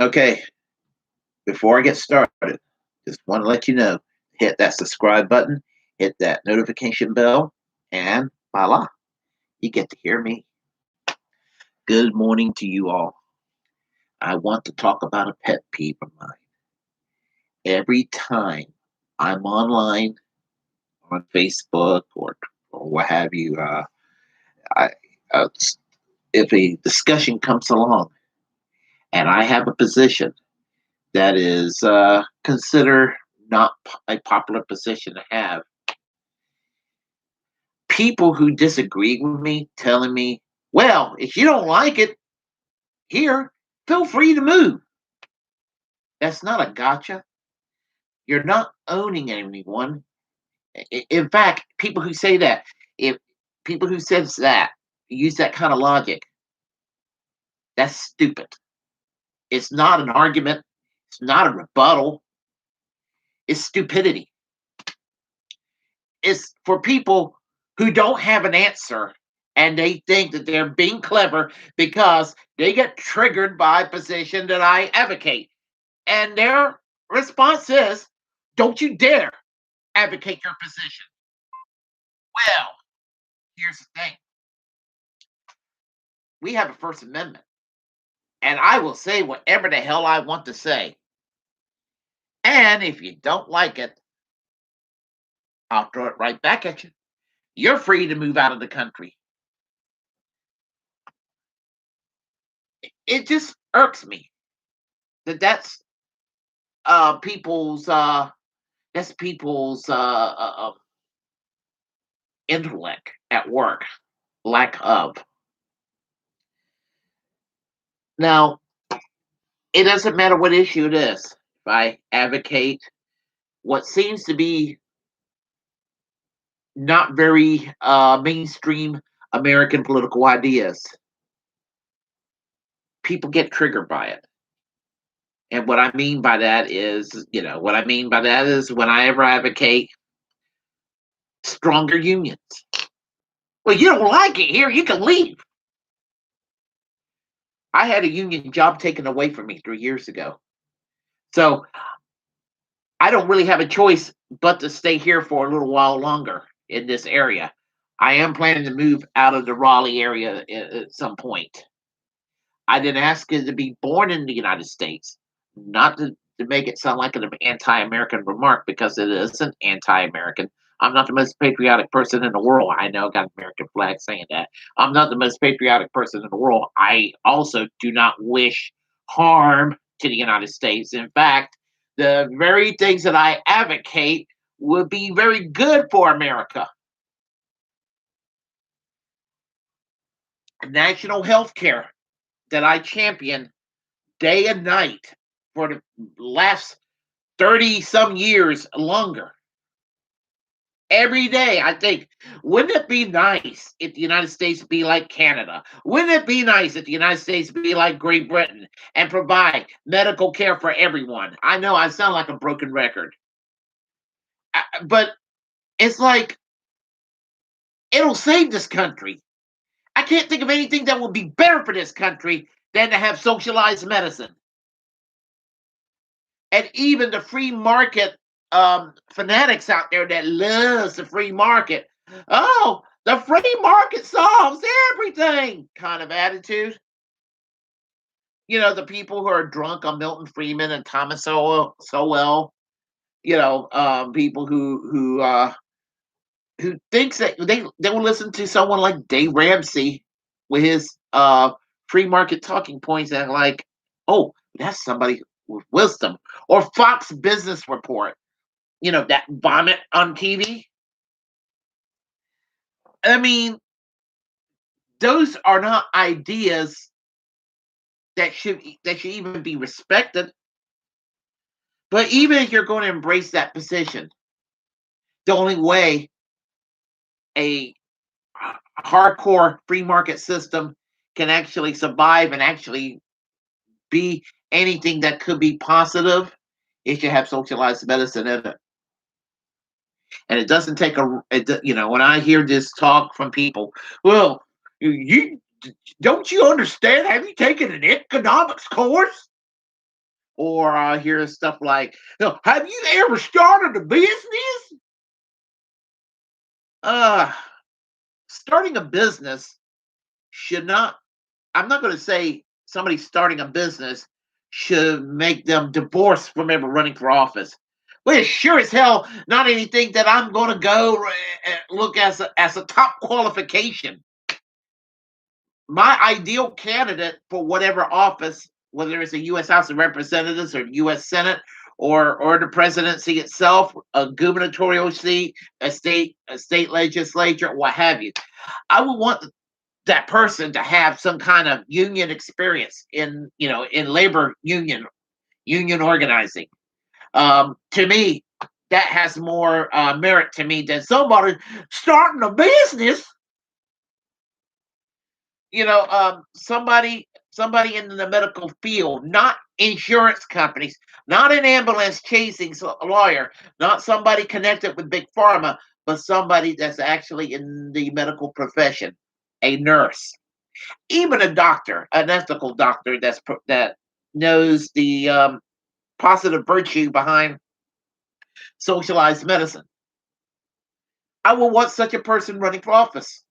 Okay, before I get started, just want to let you know, hit that subscribe button, hit that notification bell, and voila, you get to hear me. Good morning to you all. I want to talk about a pet peeve of mine. Every time I'm online on Facebook or what have you, I, s- if a discussion comes along and I have a position that is considered not a popular position to have, people who disagree with me telling me, well, if you don't like it here, feel free to move. That's not a gotcha. You're not owning anyone. In fact, people who say that, if people who says that use that kind of logic, that's stupid. It's not an argument. It's not a rebuttal. It's stupidity. It's for people who don't have an answer and they think that they're being clever because they get triggered by a position that I advocate. And their response is, don't you dare advocate your position. Well, here's the thing, we have a First Amendment, and I will say whatever the hell I want to say. And if you don't like it, I'll throw it right back at you. You're free to move out of the country. It just irks me that uh, people's uh, that's people's intellect at work, lack of. Now, it doesn't matter what issue it is. If I advocate what seems to be not very mainstream American political ideas, people get triggered by it. And what I mean by that is, what I mean by that is when I ever advocate stronger unions. Well, you don't like it here, you can leave. I had a union job taken away from me 3 years ago. So I don't really have a choice but to stay here for a little while longer in this area. I am planning to move out of the Raleigh area at some point. I didn't ask you to be born in the United States, not to make it sound like an anti-American remark because it isn't anti-American. I'm not the most patriotic person in the world. I know I got an American flag saying that. I'm not the most patriotic person in the world. I also do not wish harm to the United States. In fact, the very things that I advocate would be very good for America. National health care that I champion day and night for the last 30 some years longer. Every day, I think, wouldn't it be nice if the United States be like Canada? Wouldn't it be nice if the United States be like Great Britain and provide medical care for everyone? I know I sound like a broken record, but it's like it'll save this country. I can't think of anything that would be better for this country than to have socialized medicine. And even the free market fanatics out there that loves the free market. Oh, the free market solves everything kind of attitude. The people who are drunk on Milton Friedman and Thomas Sowell. People who thinks that they will listen to someone like Dave Ramsey with his free market talking points and like, oh, that's somebody with wisdom. Or Fox Business Report, that vomit on TV. I mean, those are not ideas that should even be respected. But even if you're going to embrace that position, the only way a hardcore free market system can actually survive and actually be anything that could be positive, it should have socialized medicine in it. And it doesn't take when I hear this talk from people, well, you don't you understand? Have you taken an economics course? Or I hear stuff like, "Have you ever started a business?" Uh, Starting a business should not. I'm not going to say somebody starting a business should make them divorced from ever running for office. But it's sure as hell not anything that I'm going to go look as a top qualification. My ideal candidate for whatever office, whether it's a U.S. House of Representatives or U.S. Senate or the presidency itself, a gubernatorial seat, a state legislature, what have you, I would want that person to have some kind of union experience in labor union organizing. To me, that has more merit to me than somebody starting a business. Somebody in the medical field, not insurance companies, not an ambulance chasing a lawyer, not somebody connected with big pharma, but somebody that's actually in the medical profession, a nurse, even a doctor, an ethical doctor that knows the positive virtue behind socialized medicine. I will want such a person running for office.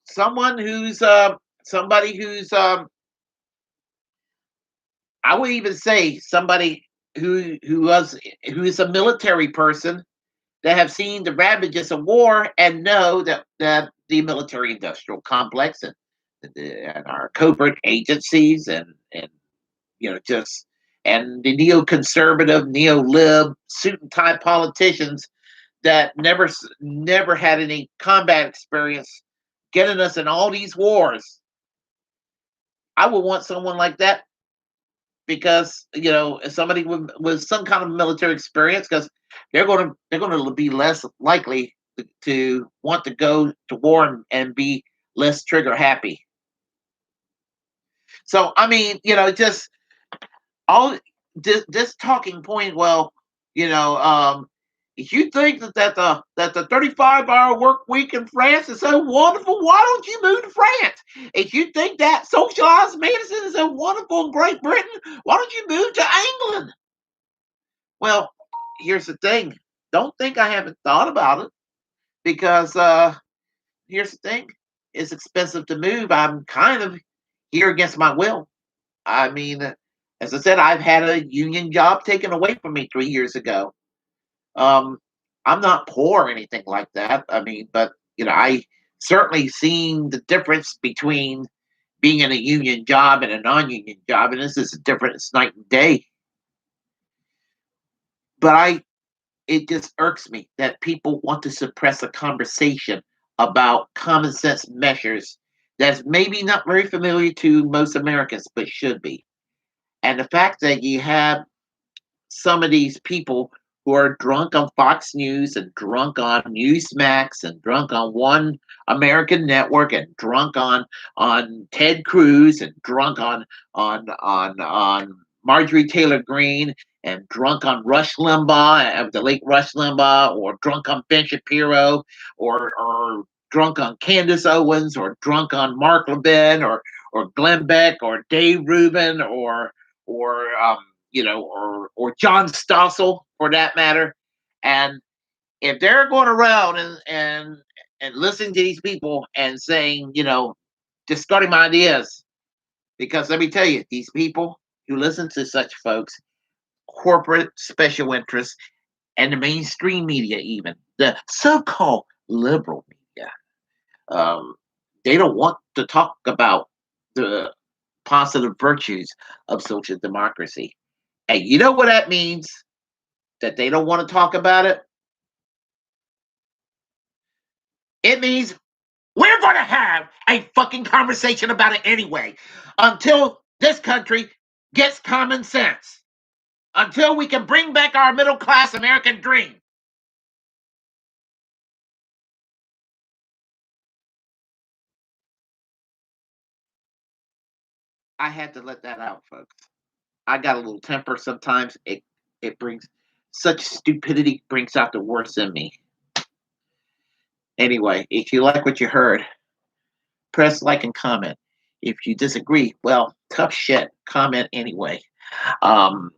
Somebody who's I would even say somebody who is a military person that have seen the ravages of war and know that the military industrial complex and our covert agencies and just and the neoconservative neo-lib suit and tie politicians that never had any combat experience getting us in all these wars. I would want someone like that because somebody with some kind of military experience, because they're going to be less likely to want to go to war and be less trigger happy. So I mean, just all this talking point. Well, you know, um, if you think that the 35-hour work week in France is so wonderful, why don't you move to France? If you think that socialized medicine is so wonderful in Great Britain, why don't you move to England? Well, here's the thing. Don't think I haven't thought about it because here's the thing. It's expensive to move. I'm kind of here against my will. I mean, as I said, I've had a union job taken away from me 3 years ago. Um, I'm not poor or anything like that. I mean, but I certainly seen the difference between being in a union job and a non-union job, and this is a different. It's night and day. But it just irks me that people want to suppress a conversation about common sense measures that's maybe not very familiar to most Americans, but should be. And the fact that you have some of these people who are drunk on Fox News and drunk on Newsmax and drunk on One American Network and drunk on Ted Cruz and drunk on Marjorie Taylor Greene and drunk on Rush Limbaugh, the late Rush Limbaugh, or drunk on Ben Shapiro, or drunk on Candace Owens, or drunk on Mark Levin, or Glenn Beck, or Dave Rubin, or John Stossel for that matter. And if they're going around and listening to these people and saying, discarding my ideas, because let me tell you, these people who listen to such folks, corporate special interests, and the mainstream media, even the so-called liberal media, um, they don't want to talk about the positive virtues of social democracy. And you know what that means? That they don't want to talk about it? It means we're going to have a fucking conversation about it anyway until this country gets common sense, until we can bring back our middle class American dream. I had to let that out, folks. I got a little temper sometimes. It brings such stupidity brings out the worst in me. Anyway, if you like what you heard, press like and comment. If you disagree, well, tough shit. Comment anyway. Um,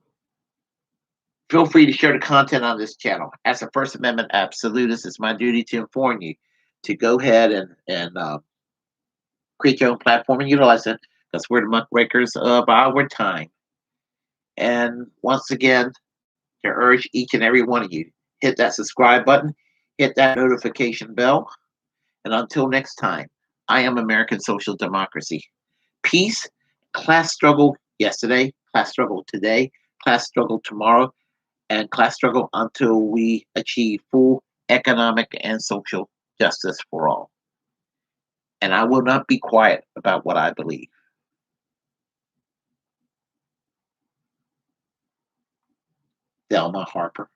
Feel free to share the content on this channel. As a First Amendment absolutist, it's my duty to inform you to go ahead and create your own platform and utilize it because we're the muckrakers of our time. And once again, to urge each and every one of you, hit that subscribe button, hit that notification bell, and until next time, I am American Social Democracy. Peace, class struggle yesterday, class struggle today, class struggle tomorrow, and class struggle until we achieve full economic and social justice for all. And I will not be quiet about what I believe. Thelma Harper.